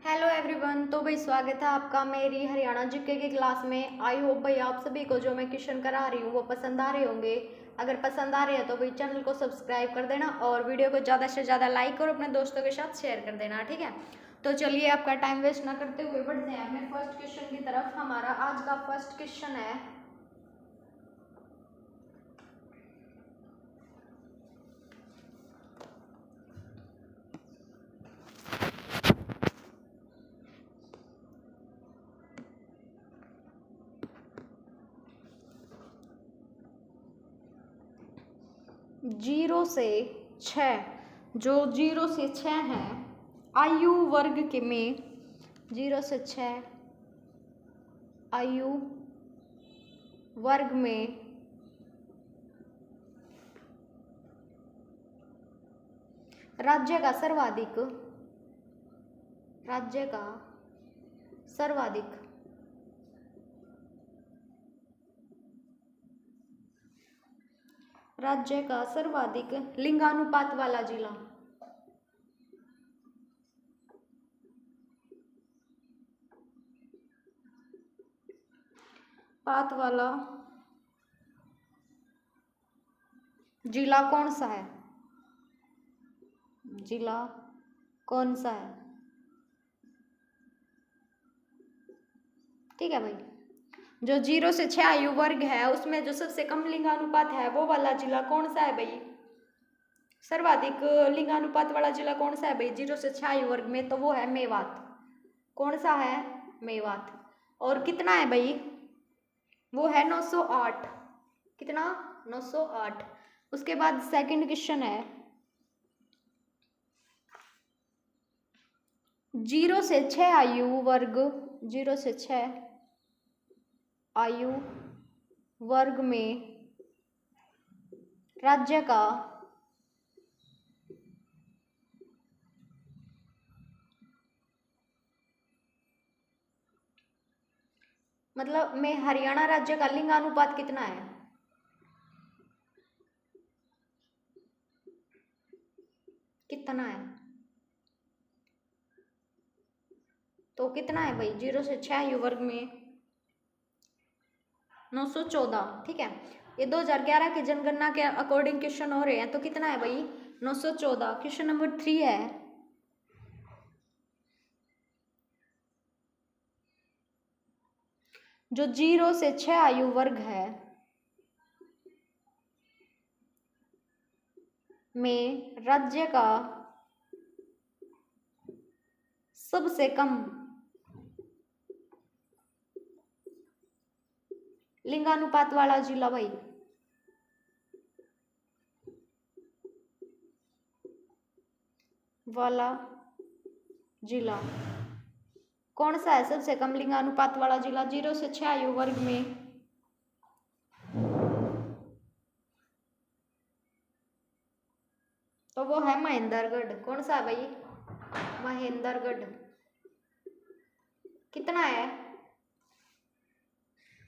Hello everyone. तो भाई स्वागत है आपका मेरी हरियाणा जीके की क्लास में। आई होप भाई आप सभी को जो मैं क्वेश्चन करा रही हूँ वो पसंद आ रहे होंगे। अगर पसंद आ रहे हैं तो भाई चैनल को सब्सक्राइब कर देना और वीडियो को ज़्यादा से ज़्यादा लाइक और अपने दोस्तों के साथ शेयर कर देना, ठीक है। तो चलिए आपका टाइम वेस्ट ना करते हुए बढ़ते हैं अपने फर्स्ट क्वेश्चन की तरफ। हमारा आज का फर्स्ट क्वेश्चन है 0 से 6, जो 0 से 6 हैं आयु वर्ग के में 0 से 6 आयु वर्ग में राज्य का सर्वाधिक लिंगानुपात वाला जिला। पात वाला जिला कौन सा है? जिला कौन सा है? ठीक है भाई। जो 0 से 6 आयु वर्ग है उसमें जो सबसे कम लिंगानुपात है वो वाला जिला कौन सा है भाई? सर्वाधिक लिंगानुपात वाला जिला कौन सा है भाई 0 से 6 आयु वर्ग में? तो वो है मेवात। कौन सा है? मेवात। और कितना है भाई? वो है 908। कितना? 908। उसके बाद सेकंड क्वेश्चन है 0 से 6 आयु वर्ग 0 से 6 आयु वर्ग में राज्य का मतलब में हरियाणा राज्य का लिंगानुपात कितना है? कितना है? तो कितना है भाई 0 से 6 आयु वर्ग में? 914। ठीक है। ये 2011 की जनगणना के अकॉर्डिंग क्वेश्चन हो रहे हैं। तो कितना है भाई? 914। क्वेश्चन नंबर 3 है जो 0 से 6 आयु वर्ग है में राज्य का सबसे कम लिंगानुपात वाला जिला भाई। वाला जिला कौन सा है? सबसे कम लिंगानुपात वाला जिला 0 से 6 आयु वर्ग में। तो वो है महेंद्रगढ़। कौन सा है भाई? महेंद्रगढ़। कितना है?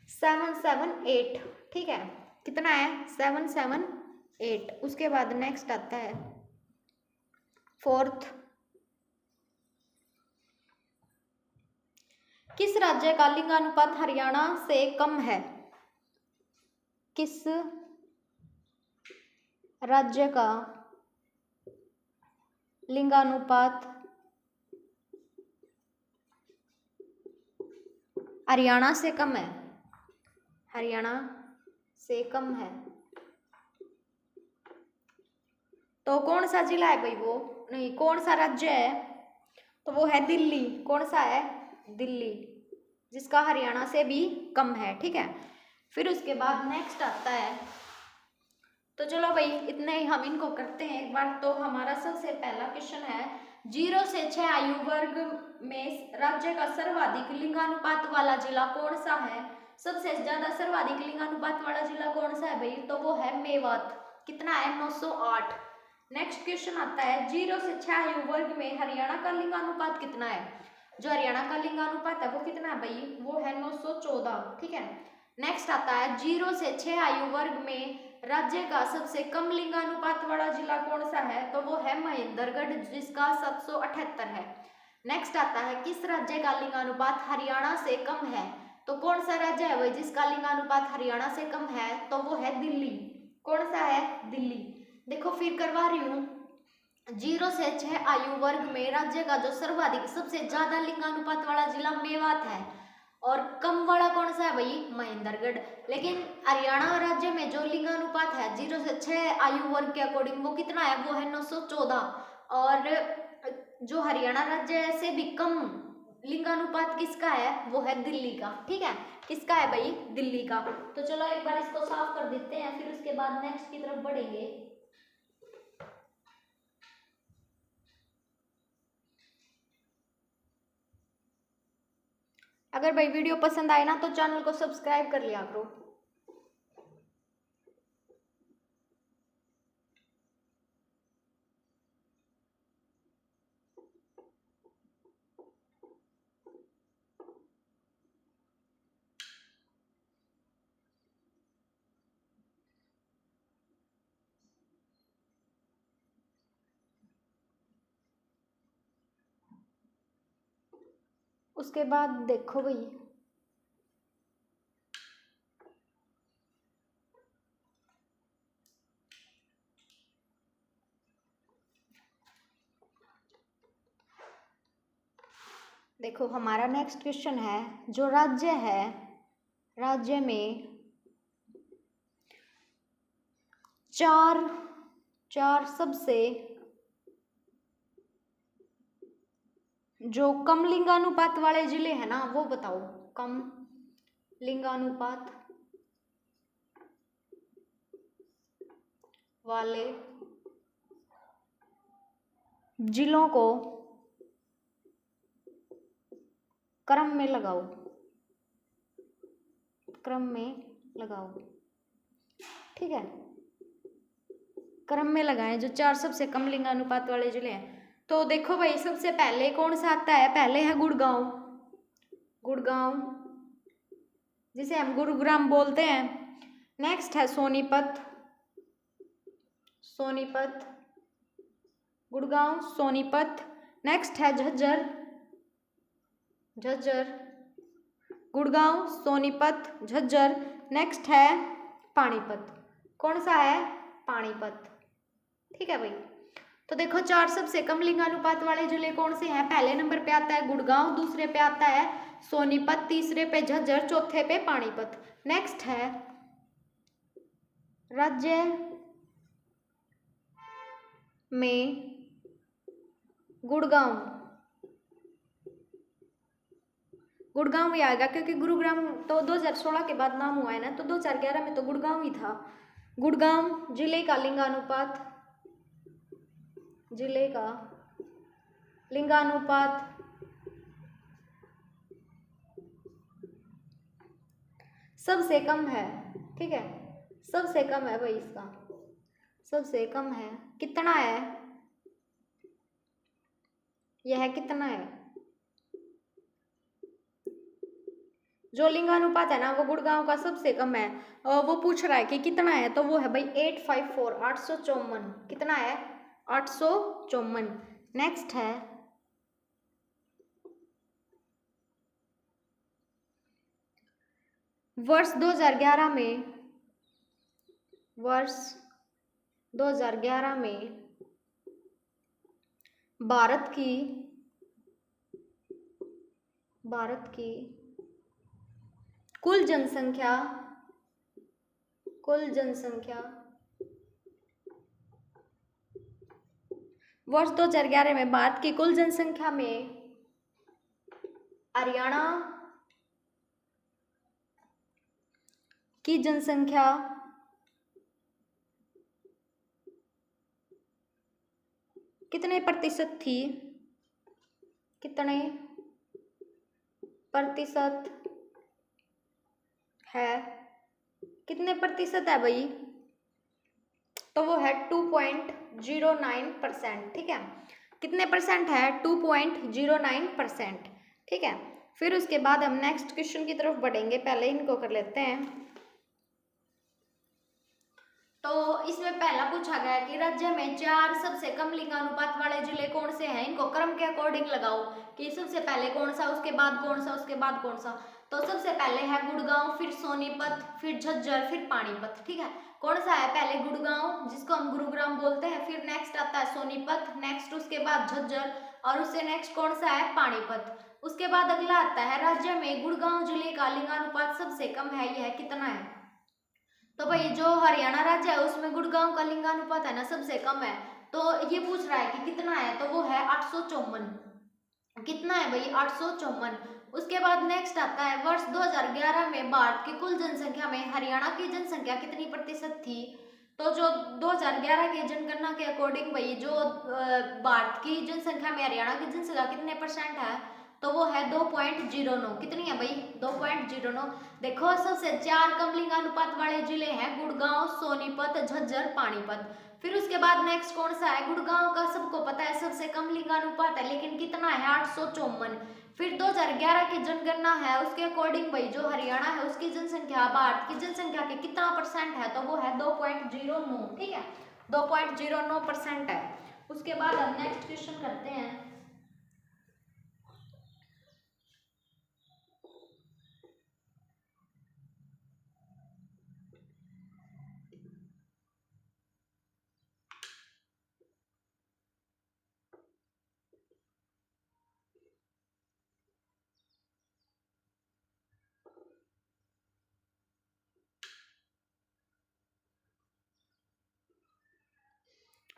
778। ठीक है। कितना है? 778। उसके बाद नेक्स्ट आता है फोर्थ। किस राज्य का लिंगानुपात हरियाणा से कम है? किस राज्य का लिंगानुपात हरियाणा से कम है? हरियाणा से कम है। तो कौन सा जिला है भाई? वो नहीं, कौन सा राज्य है? तो वो है दिल्ली। कौन सा है? दिल्ली, जिसका हरियाणा से भी कम है। ठीक है। फिर उसके बाद नेक्स्ट आता है, तो चलो भाई इतने ही हम इनको करते हैं एक बार। तो हमारा सबसे पहला क्वेश्चन है 0 से 6 आयु वर्ग में राज्य का सर्वाधिक लिंगानुपात वाला जिला कौन सा है? सबसे ज्यादा सर्वाधिक लिंगानुपात वाला जिला कौन सा है भाई? तो वो है मेवात। कितना है? 908। नेक्स्ट क्वेश्चन आता है 0 से 6 आयु वर्ग में हरियाणा का लिंगानुपात कितना है? जो हरियाणा का लिंगानुपात है वो कितना है भाई? वो है 914। ठीक है। नेक्स्ट आता है 0 से 6 आयु वर्ग में राज्य का सबसे कम लिंगानुपात वाला जिला कौन सा है? तो वो है महेंद्रगढ़, जिसका 778 है। नेक्स्ट आता है किस राज्य का लिंगानुपात हरियाणा से कम है। तो कौन सा राज्य है भाई जिसका लिंगानुपात हरियाणा से कम है, तो वो है दिल्ली। कौन सा है? दिल्ली। देखो फिर करवा रही हूँ, 0 से 6 आयु वर्ग में राज्य का जो सर्वाधिक सबसे ज्यादा लिंगानुपात वाला जिला मेवात है, और कम वाला कौन सा है भाई? महेंद्रगढ़। लेकिन हरियाणा राज्य में जो लिंगानुपात है 0 से 6 आयु वर्ग के अकॉर्डिंग वो कितना है? वो है 914। और जो हरियाणा राज्य से भी कम लिंगानुपात किसका है? वो है दिल्ली का। ठीक है, किसका है भाई? दिल्ली का। तो चलो एक बार इसको साफ कर देते हैं, फिर उसके बाद नेक्स्ट की तरफ बढ़ेंगे। अगर भाई वीडियो पसंद आए ना तो चैनल को सब्सक्राइब कर लिया करो। उसके बाद देखो भाई, देखो हमारा नेक्स्ट क्वेश्चन है, जो राज्य है, राज्य में चार सबसे जो कम लिंगानुपात वाले जिले हैं ना वो बताओ। कम लिंगानुपात वाले जिलों को क्रम में लगाओ, क्रम में लगाओ। ठीक है, क्रम में लगाएं जो 4 सबसे कम लिंगानुपात वाले जिले हैं। तो देखो भाई सबसे पहले कौन सा आता है? पहले है गुड़गांव, गुड़गांव जिसे हम गुरुग्राम बोलते हैं। नेक्स्ट है सोनीपत, सोनीपत, गुड़गांव, सोनीपत। नेक्स्ट है झज्जर, झज्जर, गुड़गांव, सोनीपत, झज्जर। नेक्स्ट है पानीपत। कौन सा है? पानीपत। ठीक है भाई, तो देखो 4 सबसे कम लिंगानुपात वाले जिले कौन से हैं? पहले नंबर पे आता है गुड़गांव, दूसरे पे आता है सोनीपत, तीसरे पे झज्जर, चौथे पे पानीपत। नेक्स्ट है राज्य में गुड़गांव, गुड़गांव ही आएगा क्योंकि गुरुग्राम तो 2016 के बाद नाम हुआ है ना, तो 2011 में तो गुड़गांव ही था। गुड़गांव जिले का लिंगानुपात, जिले का लिंगानुपात सबसे कम है। ठीक है, सबसे कम है भाई, इसका सबसे कम है। कितना है? यह कितना है? जो लिंगानुपात है ना वो गुड़गांव का सबसे कम है। वो पूछ रहा है कि कितना है, तो वो है भाई 854, 854। कितना है? 854। नेक्स्ट है वर्ष 2011 में, वर्ष 2011 में भारत की कुल जनसंख्या, कुल जनसंख्या वर्ष 2011 में भारत की कुल जनसंख्या में हरियाणा की जनसंख्या कितने प्रतिशत थी? कितने प्रतिशत है? कितने प्रतिशत है भाई? तो वो है 2.09%। ठीक है, कितने परसेंट है? 2.09%। ठीक है, फिर उसके बाद हम नेक्स्ट क्वेश्चन की तरफ बढ़ेंगे, पहले इनको कर लेते हैं। तो इसमें पहला पूछा गया कि राज्य में 4 सबसे कम लिंगानुपात वाले जिले कौन से हैं, इनको क्रम के अकॉर्डिंग लगाओ कि सबसे पहले कौन सा, उसके बाद कौन सा, उसके बाद कौन सा। तो सबसे पहले है गुड़गांव, फिर सोनीपत, फिर झज्जर, फिर पानीपत। ठीक है, कौन सा है, पहले गुड़गांव जिसको हम गुरुग्राम बोलते हैं, फिर नेक्स्ट आता है सोनीपत, नेक्स्ट उसके बाद झज्जर, और उससे नेक्स्ट कौन सा है, पानीपत। उसके बाद अगला आता है राज्य में गुड़गांव जिले का लिंगानुपात सबसे कम है, यह कितना है। तो भाई जो हरियाणा राज्य है उसमें गुड़गांव का लिंगानुपात है ना सबसे कम है, तो ये पूछ रहा है कि कितना है, तो वो है 854। कितना है भाई, 854। उसके बाद नेक्स्ट आता है वर्ष 2011 में भारत की कुल जनसंख्या में हरियाणा की जनसंख्या कितनी प्रतिशत थी। तो जो 2011 की जनगणना के अकॉर्डिंग भाई जो भारत की जनसंख्या में हरियाणा की जनसंख्या कितने परसेंट है, तो वो है 2.09। कितनी है भाई, 2.09। देखो सबसे 4 कम लिंगानुपात वाले जिले हैं गुड़गांव, सोनीपत, झज्जर, पानीपत। फिर उसके बाद नेक्स्ट कौन सा है, गुड़गांव का सबको पता है सबसे कम लिंगानुपात है, लेकिन कितना है, 854। फिर 2011 की जनगणना है उसके अकॉर्डिंग भाई जो हरियाणा है उसकी जनसंख्या भारत की जनसंख्या के कितना परसेंट है, तो वो है 2.09। ठीक है, 2.09% है। उसके बाद हम नेक्स्ट क्वेश्चन करते हैं।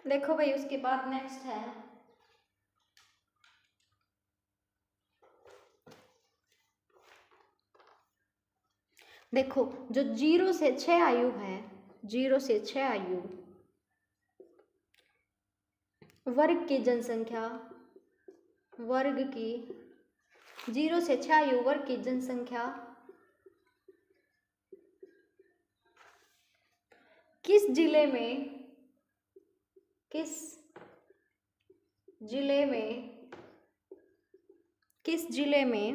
देखो भाई उसके बाद नेक्स्ट है, देखो जो 0 से 6 आयु है, 0 से 6 आयु वर्ग की जनसंख्या, वर्ग की 0 से 6 आयु वर्ग की जनसंख्या किस जिले में, किस जिले में, किस जिले में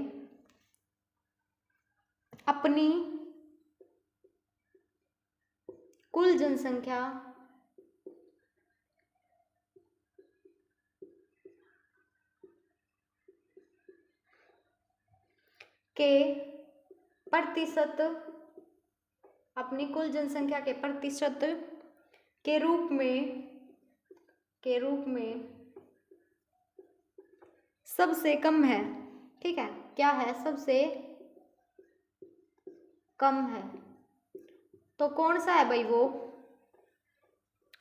अपनी कुल जनसंख्या के प्रतिशत, अपनी कुल जनसंख्या के प्रतिशत के रूप में, के रूप में सबसे कम है। ठीक है, क्या है, सबसे कम है। तो कौन सा है भाई,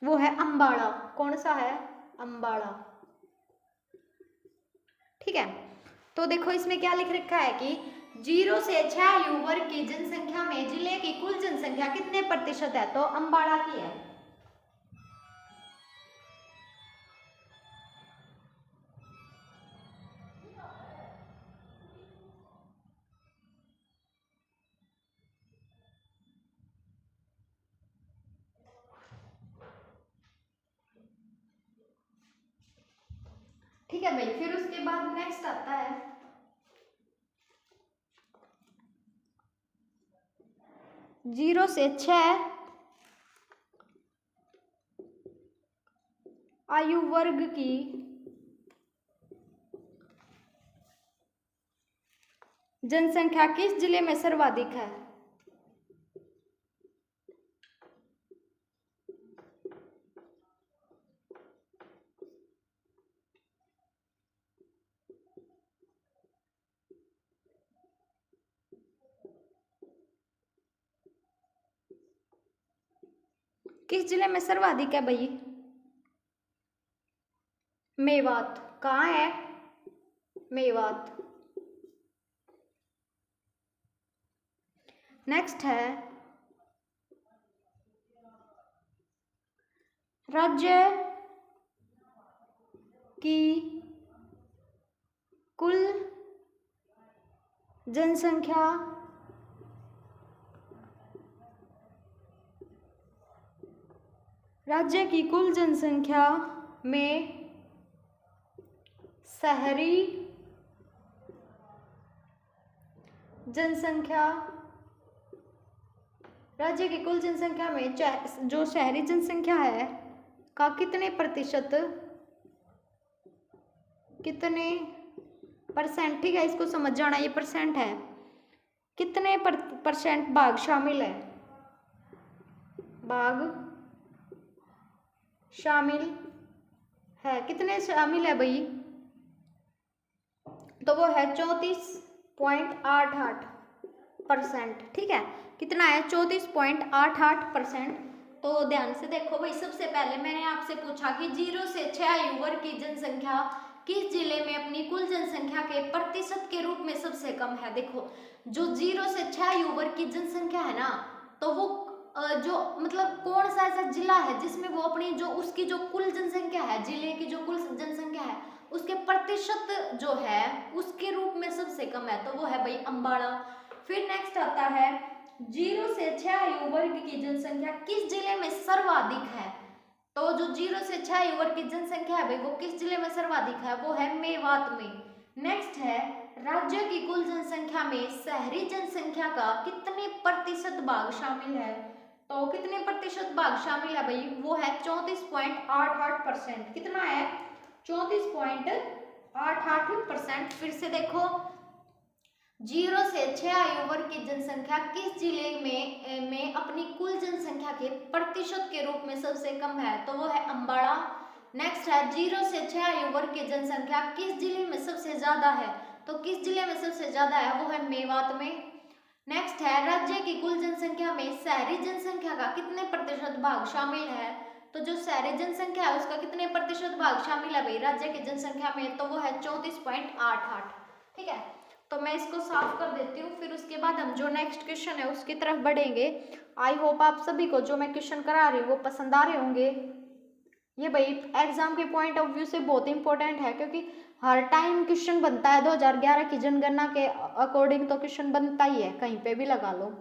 वो है अंबाड़ा। कौन सा है, अंबाड़ा। ठीक है, तो देखो इसमें क्या लिख रखा है कि 0 से 6 आयु वर्ग की जनसंख्या में जिले की कुल जनसंख्या कितने प्रतिशत है, तो अंबाड़ा की है। ठीक है भाई, फिर उसके बाद नेक्स्ट आता है 0 से 6 आयु वर्ग की जनसंख्या किस जिले में सर्वाधिक है। किस जिले में सर्वाधिक है भाई, मेवात। कहाँ है, मेवात। नेक्स्ट है राज्य की कुल जनसंख्या राज्य की कुल जनसंख्या में शहरी जनसंख्या राज्य की कुल जनसंख्या में जो शहरी जनसंख्या है का कितने प्रतिशत, कितने परसेंट, ठीक है इसको समझ जाना, ये परसेंट है, कितने परसेंट भाग शामिल है, भाग शामिल है, कितने शामिल है भाई, तो वो है 34.88%, ठीक है, कितना है 34.88%। तो ध्यान से देखो भाई, सबसे पहले मैंने आपसे पूछा कि 0 से 6 आयु वर्ग की जनसंख्या किस जिले में अपनी कुल जनसंख्या के प्रतिशत के रूप में सबसे कम है। देखो जो 0 से 6 आयु वर्ग की जनसंख्या है ना, तो वो जो मतलब कौन सा ऐसा जिला है जिसमें वो अपनी जो उसकी जो कुल जनसंख्या है, जिले की जो कुल जनसंख्या है उसके प्रतिशत जो है उसके रूप में सबसे कम है, तो वो है भाई अम्बाड़ा। फिर नेक्स्ट आता है 0 से 6 आयु वर्ग की जनसंख्या किस जिले में सर्वाधिक है, तो जो 0 से 6 आयु वर्ग की जनसंख्या है भाई वो किस जिले में सर्वाधिक है, वो है मेवात में। नेक्स्ट है राज्य की कुल जनसंख्या में शहरी जनसंख्या का कितने प्रतिशत भाग शामिल है, तो कितने प्रतिशत भाग शामिल है भाई, वो है 34.88%, कितना है 34.88%। फिर से देखो 0 से 6 आयु वर्ग की जनसंख्या किस जिले में अपनी कुल जनसंख्या के प्रतिशत के रूप में सबसे कम है, तो वो है अम्बाड़ा। नेक्स्ट है 0 से 6 आयु वर्ग की जनसंख्या किस जिले में सबसे ज्यादा है, तो किस जिले में सबसे ज्यादा है, वो है मेवात में। नेक्स्ट है राज्य की कुल जनसंख्या में शहरी जनसंख्या का कितने प्रतिशत भाग शामिल है, तो जो शहरी जनसंख्या है उसका कितने प्रतिशत भाग शामिल है भाई राज्य की जनसंख्या में, तो वो है 34.88, ठीक है। तो मैं इसको साफ कर देती हूँ, फिर उसके बाद हम जो नेक्स्ट क्वेश्चन है उसकी तरफ बढ़ेंगे। आई होप आप सभी को जो मैं क्वेश्चन करा रही हूँ वो पसंद आ रहे होंगे। ये भाई एग्जाम के पॉइंट ऑफ व्यू से बहुत इंपॉर्टेंट है, क्योंकि हर टाइम क्वेश्चन बनता है 2011 की जनगणना के अकॉर्डिंग, तो क्वेश्चन बनता ही है, कहीं पे भी लगा लो।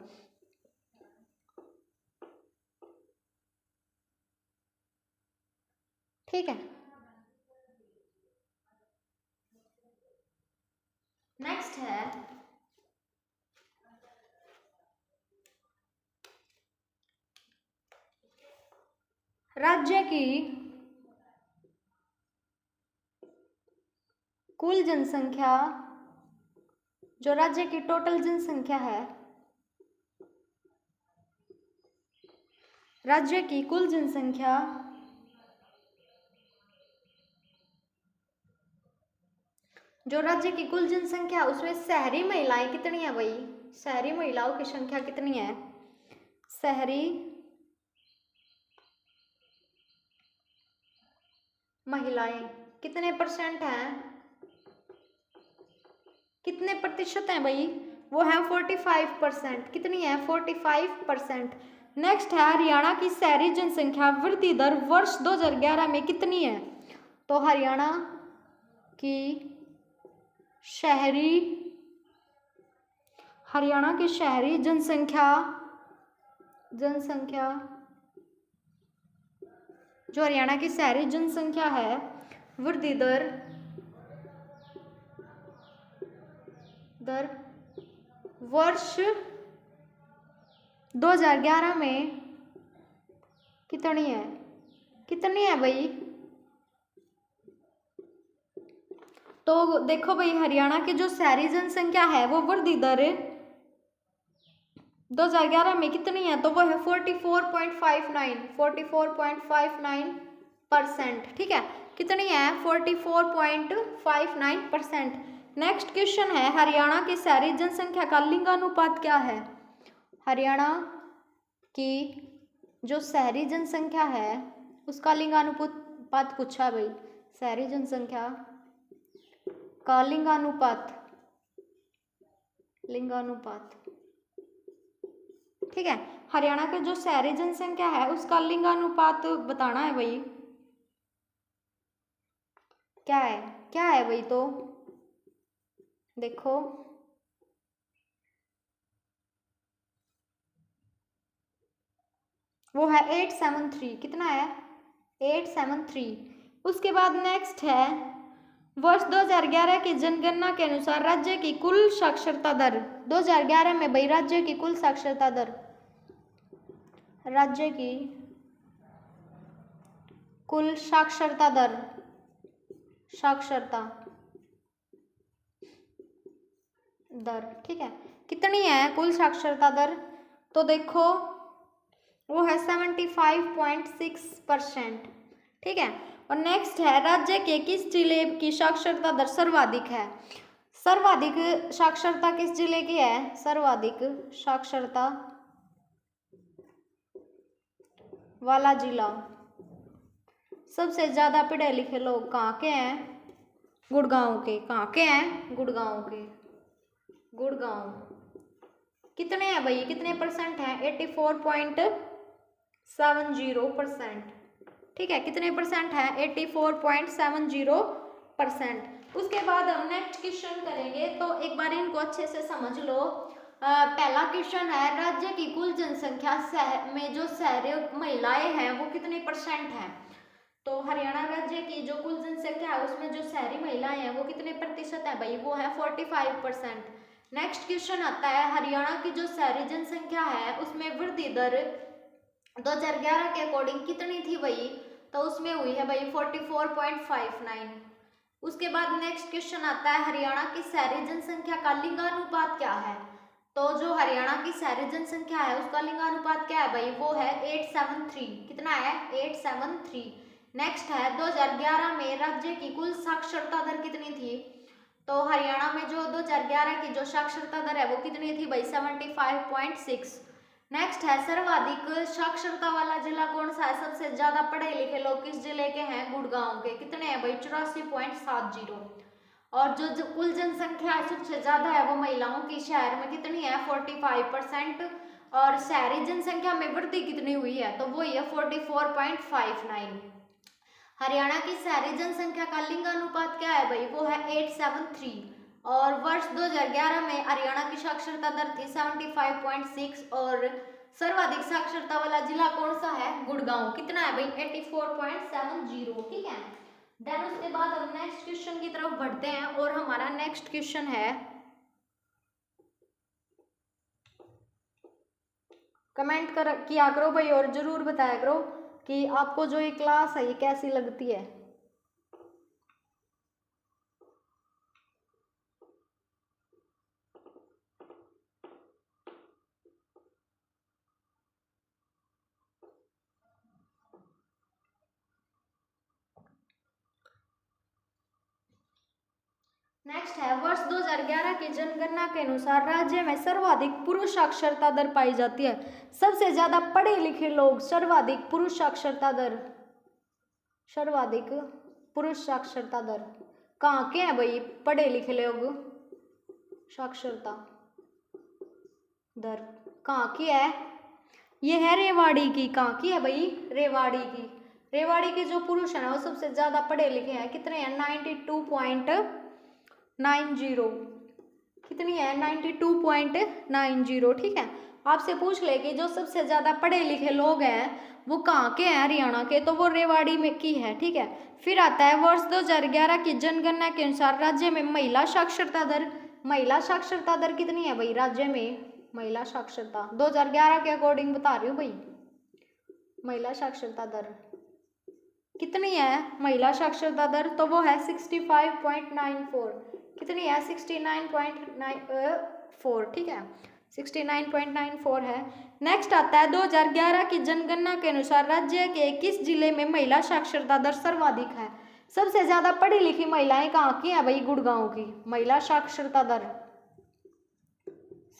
ठीक है, नेक्स्ट है राज्य की कुल जनसंख्या, जो राज्य की टोटल जनसंख्या है, राज्य की कुल जनसंख्या जो राज्य की कुल जनसंख्या उसमें शहरी महिलाएं कितनी है भाई, शहरी महिलाओं की संख्या कितनी है, शहरी महिलाएं कितने परसेंट हैं, कितने प्रतिशत हैं भाई, वो है 45%, कितनी है 45%। नेक्स्ट है हरियाणा की शहरी जनसंख्या वृद्धि दर वर्ष 2011 में कितनी है, तो हरियाणा की शहरी जनसंख्या जो हरियाणा की शहरी जनसंख्या है वृद्धि दर वर्ष 2011 में कितनी है भाई, तो देखो भाई हरियाणा की जो शहरी जनसंख्या है वो वृद्धि दर 2011 में कितनी है, तो वो है 44.59%, ठीक है, कितनी है 44.59%। नेक्स्ट क्वेश्चन है हरियाणा की शहरी जनसंख्या का लिंगानुपात क्या है, हरियाणा की जो शहरी जनसंख्या है उसका लिंगानुपात पूछा है भाई, शहरी जनसंख्या का लिंगानुपात, ठीक है, हरियाणा की जो शहरी जनसंख्या है उसका लिंगानुपात बताना है भाई, क्या है भाई, तो देखो वो है 873, कितना है 873। उसके बाद नेक्स्ट है वर्ष 2011 की जनगणना के अनुसार राज्य की कुल साक्षरता दर 2011 में भाई राज्य की कुल साक्षरता दर राज्य की कुल साक्षरता दर, साक्षरता दर, ठीक है, कितनी है कुल साक्षरता दर? तो देखो वो है 75.6%, ठीक है। और नेक्स्ट है राज्य के किस जिले की साक्षरता दर सर्वाधिक है? सर्वाधिक साक्षरता किस जिले की है? सर्वाधिक साक्षरता वाला जिला, सबसे ज्यादा पढ़े लिखे लोग कहाँ के हैं? गुड़गांव के। कहाँ के हैं? गुड़गांव के। गुड़गांव कितने हैं भाई, कितने परसेंट हैं? 84.70%, ठीक है, कितने परसेंट है? 84.70%। उसके बाद हम नेक्स्ट क्वेश्चन करेंगे, तो एक बार इनको अच्छे से समझ लो। पहला क्वेश्चन है राज्य की कुल जनसंख्या में जो शहरी महिलाएं हैं वो कितने परसेंट हैं? तो हरियाणा राज्य की जो कुल जनसंख्या है उसमें जो शहरी महिलाएं हैं वो कितने प्रतिशत है भाई? वो है 45%। नेक्स्ट क्वेश्चन आता है हरियाणा की जो शहरी जनसंख्या है उसमें वृद्धि दर 2011 के अकॉर्डिंग कितनी थी भाई? तो उसमें हुई है भाई 44.59। उसके बाद नेक्स्ट क्वेश्चन आता है हरियाणा की शहरी जनसंख्या का लिंगानुपात क्या है? तो जो हरियाणा की शहरी जनसंख्या है उसका लिंगानुपात क्या है भाई? वो है 873। कितना है? 873। नेक्स्ट है 2011 में राज्य की कुल साक्षरता दर कितनी थी? तो हरियाणा में जो 2011 की जो साक्षरता दर है वो कितनी थी भाई? 75.6। नेक्स्ट है सर्वाधिक साक्षरता वाला जिला कौन सा है? सबसे ज्यादा पढ़े लिखे लोग किस जिले के हैं? गुड़गांव के। कितने हैं भाई? 84.70। और जो कुल जनसंख्या है सबसे ज्यादा है वो महिलाओं की, शहर में कितनी है? 45%। और शहरी जनसंख्या में वृद्धि कितनी हुई है? तो वो है 44.59। हरियाणा की शहरी जनसंख्या का लिंगानुपात क्या है भाई? वो है 873। और वर्ष 2011 में हरियाणा की साक्षरता दर थी 75.6 और सर्वाधिक साक्षरता वाला जिला कौन सा है? गुड़गांव। कितना है भाई? 84.70, ठीक है। देन उसके बाद हम नेक्स्ट क्वेश्चन की तरफ बढ़ते हैं और हमारा नेक्स्ट क्वेश्चन है, कमेंट किया करो भाई और जरूर बताया करो कि आपको जो ये क्लास है ये कैसी लगती है। नेक्स्ट है वर्ष 2011 की जनगणना के अनुसार राज्य में सर्वाधिक पुरुष साक्षरता दर पाई जाती है। सबसे ज्यादा पढ़े लिखे लोग, सर्वाधिक पुरुष साक्षरता दर, सर्वाधिक पुरुष साक्षरता दर कहाँ के हैं भाई? पढ़े लिखे लोग साक्षरता दर कहाँ की है? ये है रेवाड़ी की। कहाँ की है भाई? रेवाड़ी की। रेवाड़ी के जो पुरुष है ना वो सबसे ज्यादा पढ़े लिखे हैं। कितने हैं? 92.90। कितनी है? 92.90, ठीक है। आपसे पूछ ले कि जो सबसे ज्यादा पढ़े लिखे लोग हैं वो कहाँ के हैं हरियाणा के, तो वो रेवाड़ी में की है, ठीक है। फिर आता है वर्ष 2011 की जनगणना के अनुसार राज्य में महिला साक्षरता दर, महिला साक्षरता दर कितनी है भाई राज्य में? महिला साक्षरता 2011 के अकॉर्डिंग बता रही हूँ भाई। महिला साक्षरता दर कितनी है? महिला साक्षरता दर तो वो है 65.94। कितनी है? 69.94, ठीक है, 69.94 है। नेक्स्ट आता है 2011 की जनगणना के अनुसार राज्य के किस जिले में महिला साक्षरता दर सर्वाधिक है? सबसे ज्यादा पढ़ी लिखी महिलाएं कहाँ की है भाई? गुड़गांव की। महिला साक्षरता दर,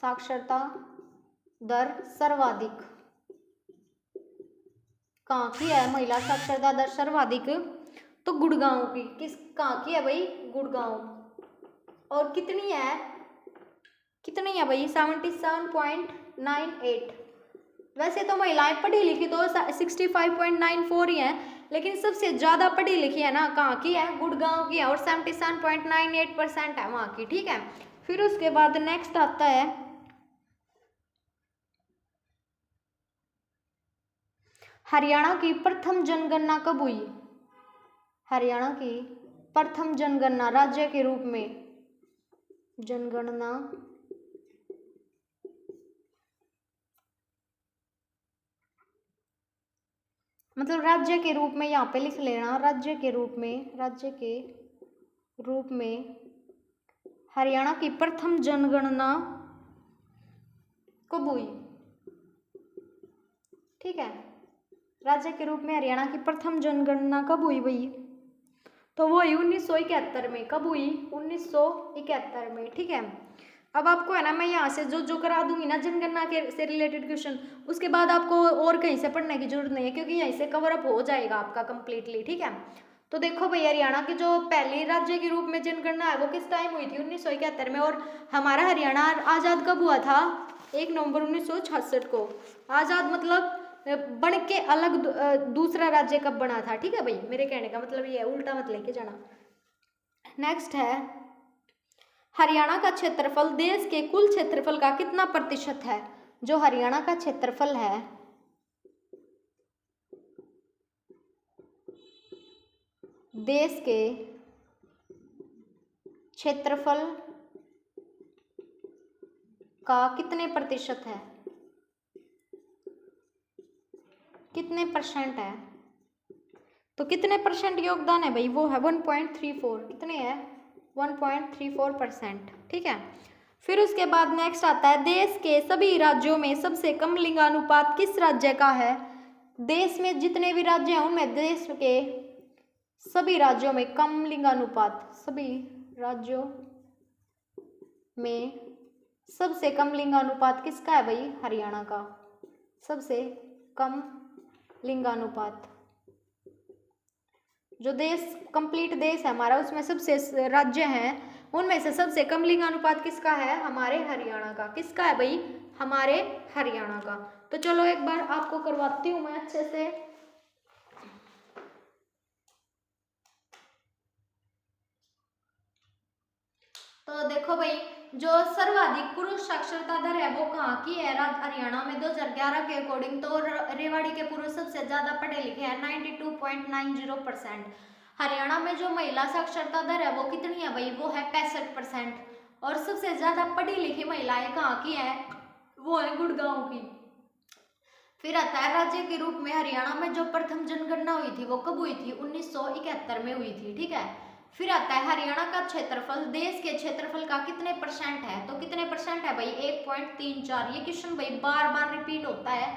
साक्षरता दर सर्वाधिक कहाँ की है? महिला साक्षरता दर सर्वाधिक तो गुड़गांव की। किस कहाँ की है भाई? गुड़गांव। और कितनी है? कितनी है भाई? 77.98। वैसे तो महिलाएं पढ़ी लिखी तो 65.94 ही है, लेकिन सबसे ज्यादा पढ़ी लिखी है ना कहाँ की है? गुड़गांव की है और 77.98% है वहाँ की, ठीक है। फिर उसके बाद नेक्स्ट आता है हरियाणा की प्रथम जनगणना कब हुई? हरियाणा की प्रथम जनगणना राज्य के रूप में जनगणना मतलब राज्य के रूप में यहाँ पे लिख लेना, राज्य के रूप में हरियाणा की प्रथम जनगणना कब हुई? ठीक है, राज्य के रूप में हरियाणा की प्रथम जनगणना कब हुई भाई? तो वो हुई 1971 में। कब हुई? 1971 में। ठीक है, अब आपको है ना मैं यहाँ से जो करा दूंगी ना जनगणना के से रिलेटेड क्वेश्चन, उसके बाद आपको और कहीं से पढ़ने की जरूरत नहीं है, क्योंकि यहीं से कवर अप हो जाएगा आपका कंप्लीटली। ठीक है, तो देखो भाई हरियाणा की जो पहली राज्य के रूप में जनगणना है वो किस टाइम हुई थी? 1971 में। और हमारा हरियाणा आज़ाद कब हुआ था? 1 नवंबर 1966 को। आज़ाद मतलब बन के अलग दूसरा राज्य कब बना था? ठीक है भाई, मेरे कहने का मतलब ये है, उल्टा मत लेके जाना। नेक्स्ट है, हरियाणा का क्षेत्रफल देश के कुल क्षेत्रफल का कितना प्रतिशत है? जो हरियाणा का क्षेत्रफल है देश के क्षेत्रफल का कितने प्रतिशत है, कितने परसेंट है? तो कितने परसेंट योगदान है भाई? वो है 1.34। कितने है? 1.34%। ठीक है, फिर उसके बाद नेक्स्ट आता है, देश के सभी राज्यों में सबसे कम लिंगानुपात किस राज्य का है? देश में जितने भी राज्य हैं उनमें देश के सभी राज्यों में कम लिंगानुपात, सभी राज्यों में सबसे कम लिंगानुपात किसका है भाई? हरियाणा का। सबसे कम लिंगानुपात जो देश कंप्लीट देश है हमारा, उसमें सबसे राज्य हैं उनमें से सबसे कम लिंगानुपात किसका है? हमारे हरियाणा का। किसका है भाई? हमारे हरियाणा का। तो चलो एक बार आपको करवाती हूँ मैं अच्छे से। तो देखो भाई, जो सर्वाधिक पुरुष साक्षरता दर है वो कहाँ की है? हरियाणा में 2011 के अकॉर्डिंग तो रेवाड़ी के पुरुष सबसे ज्यादा पढ़े लिखे हैं, 92.90%। हरियाणा में जो महिला साक्षरता दर है वो कितनी है भाई? वो है 65%। और सबसे ज्यादा पढ़ी लिखी महिलाएं कहाँ की है? वो है गुड़गांव की। फिर आता है राज्य के रूप में हरियाणा में जो प्रथम जनगणना हुई थी वो कब हुई थी? 1971 में हुई थी। ठीक है, फिर आता है हरियाणा का क्षेत्रफल देश के क्षेत्रफल का कितने परसेंट है? तो कितने परसेंट है भाई? 1.34। ये क्वेश्चन भाई बार बार रिपीट होता है।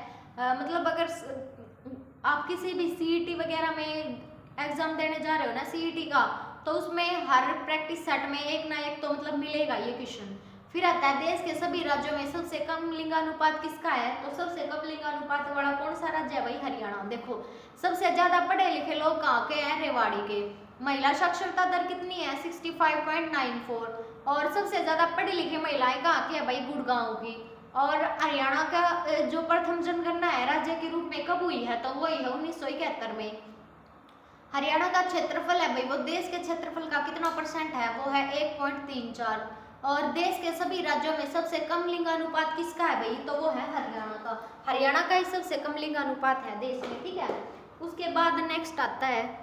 मतलब अगर आप किसी भी सीईटी वगैरह में एग्जाम देने जा रहे हो ना, सीईटी का, तो उसमें हर प्रैक्टिस सेट में एक ना एक तो मतलब मिलेगा ये क्वेश्चन। फिर आता है देश के सभी राज्यों में सबसे कम लिंगानुपात किसका है? तो सबसे कम लिंगानुपात वाला कौन सा राज्य है भाई? हरियाणा। देखो सबसे ज्यादा पढ़े लिखे लोग कहाँ के हैं? रेवाड़ी के। महिला साक्षरता दर कितनी है? 65.94। और सबसे ज्यादा पढ़ी लिखी महिलाएं कहाँ की है भाई? गुड़गांव की। और हरियाणा का जो प्रथम जनगणना है राज्य के रूप में कब हुई है? तो वही है 1971 में। हरियाणा का क्षेत्रफल है भाई, वो देश के क्षेत्रफल का कितना परसेंट है? वो है 1.34। और देश के सभी राज्यों में सबसे कम लिंगानुपात किसका है भाई? तो वो है हरियाणा का। हरियाणा का ही सबसे कम लिंगानुपात है देश में। ठीक है, उसके बाद नेक्स्ट आता है,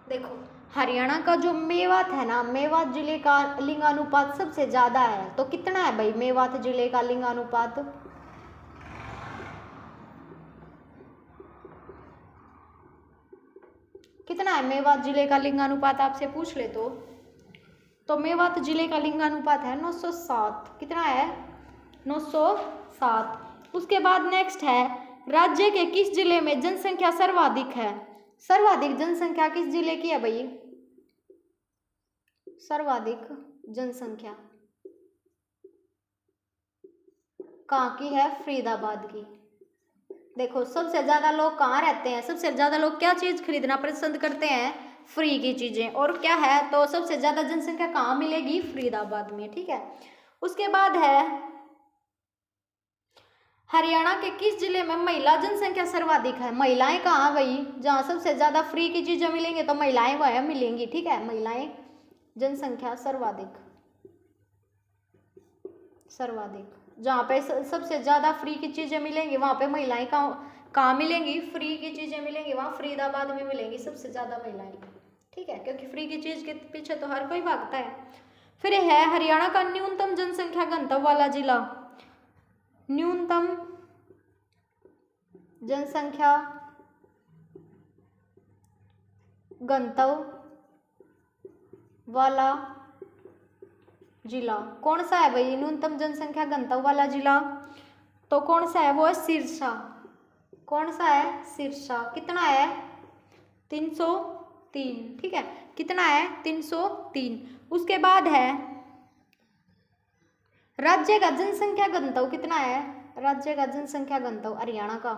देखो हरियाणा का जो मेवात है ना, मेवात जिले का लिंगानुपात सबसे ज्यादा है। तो कितना है भाई मेवात जिले का लिंगानुपात? कितना है मेवात जिले का लिंगानुपात? आपसे पूछ ले तो मेवात जिले का लिंगानुपात है 907। कितना है? 907। उसके बाद नेक्स्ट है, राज्य के किस जिले में जनसंख्या सर्वाधिक है? सर्वाधिक जनसंख्या किस जिले की है भाई? सर्वाधिक जनसंख्या कहाँ की है? फरीदाबाद की। देखो सबसे ज्यादा लोग कहाँ रहते हैं? सबसे ज्यादा लोग क्या चीज खरीदना पसंद करते हैं? फ्री की चीज़ें। और क्या है, तो सबसे ज़्यादा जनसंख्या कहाँ मिलेगी, फरीदाबाद में, ठीक है। उसके बाद है हरियाणा के किस जिले में महिला जनसंख्या सर्वाधिक है। महिलाएं कहाँ भाई, जहाँ सबसे ज़्यादा फ्री की चीज़ें मिलेंगी तो महिलाएं वह मिलेंगी, ठीक है। महिलाएं जनसंख्या सर्वाधिक जहाँ पे सबसे ज़्यादा फ्री की चीज़ें मिलेंगी वहाँ पे महिलाएं कहाँ मिलेंगी, फ्री की चीज़ें मिलेंगी वहाँ फरीदाबाद में मिलेंगी सबसे ज़्यादा महिलाएं, ठीक है, क्योंकि फ्री की चीज़ के पीछे तो हर कोई भागता है। फिर है हरियाणा का न्यूनतम जनसंख्या घनत्व वाला जिला। न्यूनतम जनसंख्या घनत्व वाला जिला कौन सा है भाई, न्यूनतम जनसंख्या घनत्व वाला जिला तो कौन सा है, वो है सिरसा। कौन सा है, सिरसा। कितना है, 303, ठीक है, कितना है, 303। उसके बाद है राज्य का जनसंख्या घनत्व कितना है, राज्य का जनसंख्या घनत्व हरियाणा का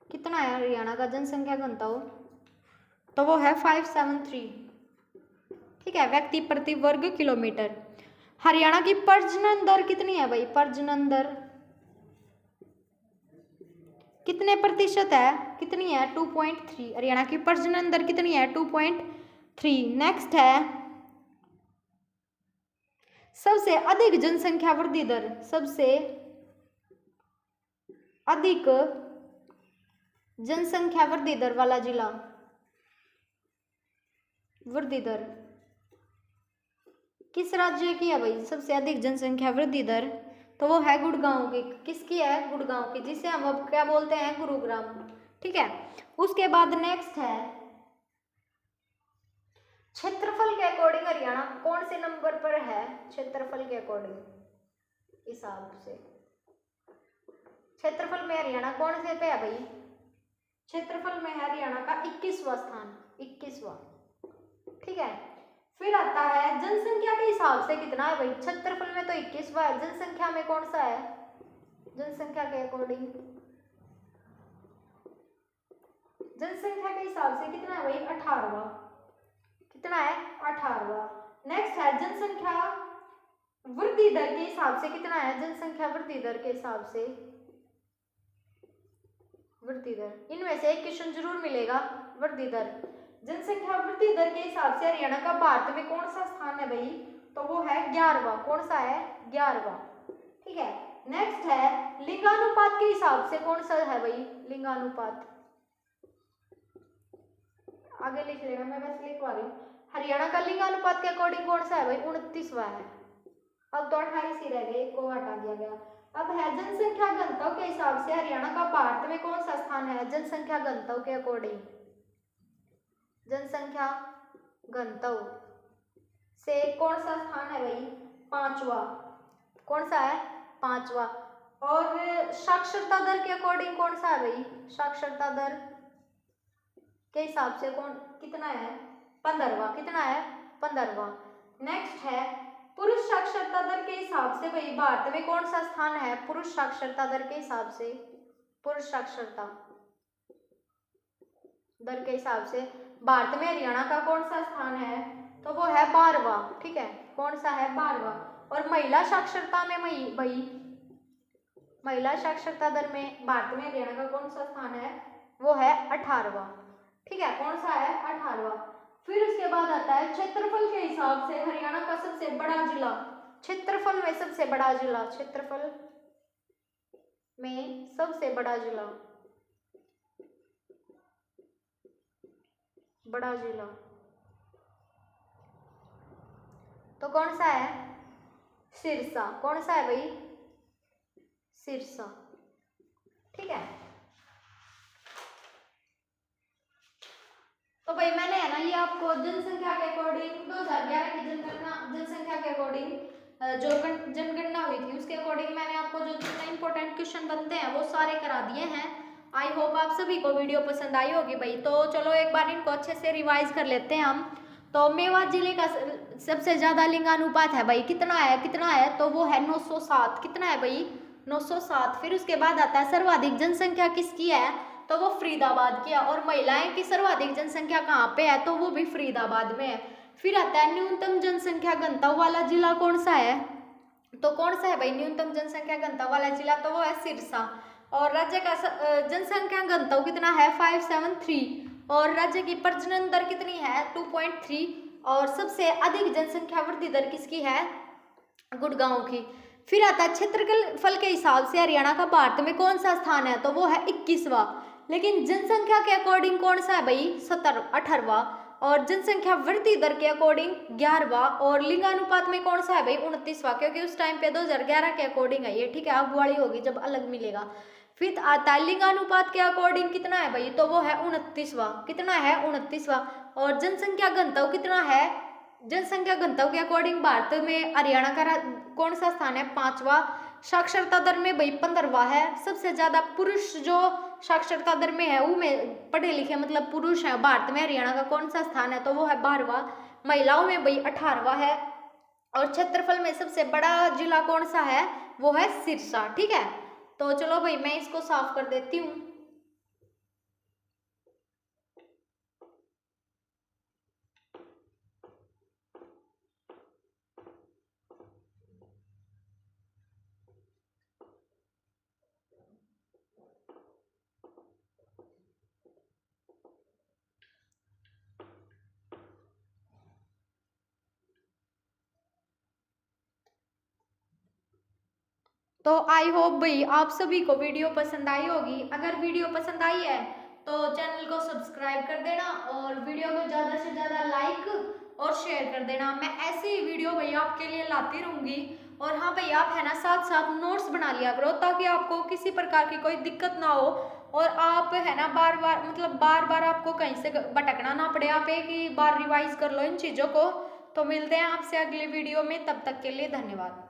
कितना है, हरियाणा का जनसंख्या घनत्व तो वो है 573, ठीक है, व्यक्ति प्रति वर्ग किलोमीटर। हरियाणा की प्रजनन दर कितनी है भाई, प्रजनन दर कितने प्रतिशत है, कितनी है, 2.3। हरियाणा की प्रजनन दर कितनी है, 2.3। नेक्स्ट है सबसे अधिक जनसंख्या वृद्धि दर, सबसे अधिक जनसंख्या वृद्धि दर वाला जिला, वृद्धि दर किस राज्य की है भाई, सबसे अधिक जनसंख्या वृद्धि दर तो वो है गुड़गांव की। किसकी है, गुड़गांव की, जिसे हम अब क्या बोलते हैं, गुरुग्राम, ठीक है। उसके बाद नेक्स्ट है क्षेत्रफल के अकॉर्डिंग हरियाणा कौन से नंबर पर है, क्षेत्रफल के अकॉर्डिंग हिसाब से क्षेत्रफल में हरियाणा कौन से पे है भाई, क्षेत्रफल में है हरियाणा का 21वां स्थान, 21वां, ठीक है। फिर आता है जनसंख्या के हिसाब से कितना है भाई, क्षेत्रफल में तो 21वां है, जनसंख्या में कौन सा है, जनसंख्या के अकॉर्डिंग जनसंख्या के हिसाब से कितना है भाई, 18वां, कितना है, 18वां। नेक्स्ट है जनसंख्या वृद्धि दर के हिसाब से कितना है, जनसंख्या वृद्धि दर के हिसाब से वृद्धि दर, इनमें से एक क्वेश्चन जरूर मिलेगा, वृद्धि दर। जनसंख्या वृद्धि दर के हिसाब से हरियाणा का भारत में कौन सा स्थान है भाई, तो वो है 11वां, कौन सा है, 11वां, ठीक है। नेक्स्ट है लिंगानुपात के हिसाब से कौन सा है भाई, लिंगानुपात, आगे लिख लेना, मैं बस लिखवा रही हूँ। हरियाणा का लिंगानुपात के अकॉर्डिंग कौन सा है भाई, 29वां है। अब तो 28 ही रह गए, एक को हटा दिया गया। अब है जनसंख्या घनत्व के हिसाब से हरियाणा का भारत में कौन सा स्थान है, जनसंख्या घनत्व के अकॉर्डिंग, जनसंख्या घनत्व से कौन सा स्थान है भाई, 5वां, कौन सा है, 5वां। और साक्षरता दर के अकॉर्डिंग कौन सा है भाई, साक्षरता दर के हिसाब से कौन कितना है, 15वां, कितना है, 15वां। नेक्स्ट है पुरुष साक्षरता दर के हिसाब से भाई भारत में कौन सा स्थान है, पुरुष साक्षरता दर के हिसाब से, पुरुष साक्षरता दर के हिसाब से भारत में हरियाणा का कौन सा स्थान है, तो वो है 12वां, ठीक है, कौन सा है, 12वां। और महिला साक्षरता में भाई महिला साक्षरता दर में भारत में हरियाणा का कौन सा स्थान है, वो है 18वां, ठीक है, कौन सा है, 18वां। फिर उसके बाद आता है क्षेत्रफल के हिसाब से हरियाणा का सबसे बड़ा जिला, क्षेत्रफल में सबसे बड़ा जिला, क्षेत्रफल में सबसे बड़ा जिला, बड़ा जिला तो कौन सा है, सिरसा, कौन सा है भाई, सिरसा, ठीक है। तो भाई मैंने है ना ये आपको जनसंख्या के अकॉर्डिंग 2011 की जनसंख्या के अकॉर्डिंग जो जनगणना हुई थी उसके अकॉर्डिंग मैंने आपको जो जितने इंपॉर्टेंट क्वेश्चन बनते हैं वो सारे करा दिए हैं। आई होप आप सभी को वीडियो पसंद आई होगी भाई। तो चलो एक बार इनको अच्छे से रिवाइज कर लेते हैं हम। तो मेवात जिले का सबसे ज़्यादा लिंगानुपात है भाई, कितना है, तो वो है 907। कितना है भाई, 907। फिर उसके बाद आता है सर्वाधिक जनसंख्या किसकी है, तो वो फरीदाबाद की है। और महिलाएं की सर्वाधिक जनसंख्या कहाँ पे है, तो वो भी फरीदाबाद में है। फिर आता है न्यूनतम जनसंख्या घनत्व वाला जिला कौन सा है, तो कौन सा है भाई न्यूनतम जनसंख्या घनत्व वाला जिला, तो वो है सिरसा। और राज्य का जनसंख्या घनत्व कितना है 573। और राज्य की प्रजनन दर कितनी है 2.3। और सबसे अधिक जनसंख्या वृद्धि दर किसकी है, गुड़गांव की। फिर आता है क्षेत्रफल के हिसाब से हरियाणा का भारत में कौन सा स्थान है, तो वो है 21वां। लेकिन जनसंख्या के अकॉर्डिंग कौन सा है भाई 18वां। और जनसंख्या वृद्धि दर के अकॉर्डिंग 11वां। और लिंगानुपात में कौन सा है भाई 29वां, क्योंकि उस टाइम पे 2011 के अकॉर्डिंग है ये, ठीक है। अब वाली होगी जब अलग मिलेगा। फिर आता है लिंगानुपात के अकॉर्डिंग कितना है भाई, तो वो है 29वां। कितना है 29वां। और जनसंख्या घनत्व कितना है, जनसंख्या घनत्व के अकॉर्डिंग भारत में हरियाणा का कौन सा स्थान है 5वां। साक्षरता दर में भाई 15वां है। सबसे ज्यादा पुरुष जो साक्षरता दर में है वो में पढ़े लिखे मतलब पुरुष है भारत में, हरियाणा का कौन सा स्थान है, तो वो है 12वां। महिलाओं में भाई 18वां है। और क्षेत्रफल में सबसे बड़ा जिला कौन सा है, वो है सिरसा, ठीक है। तो चलो भाई मैं इसको साफ कर देती हूँ। तो आई होप भाई आप सभी को वीडियो पसंद आई होगी। अगर वीडियो पसंद आई है तो चैनल को सब्सक्राइब कर देना और वीडियो को ज़्यादा से ज़्यादा लाइक और शेयर कर देना। मैं ऐसे ही वीडियो भाई आपके लिए लाती रहूँगी। और हाँ भाई आप है ना साथ साथ नोट्स बना लिया करो ताकि आपको किसी प्रकार की कोई दिक्कत ना हो। और आप है ना बार बार आपको कहीं से भटकना ना पड़े, आप एक ही बार रिवाइज कर लो इन चीज़ों को। तो मिलते हैं आपसे अगले वीडियो में, तब तक के लिए धन्यवाद।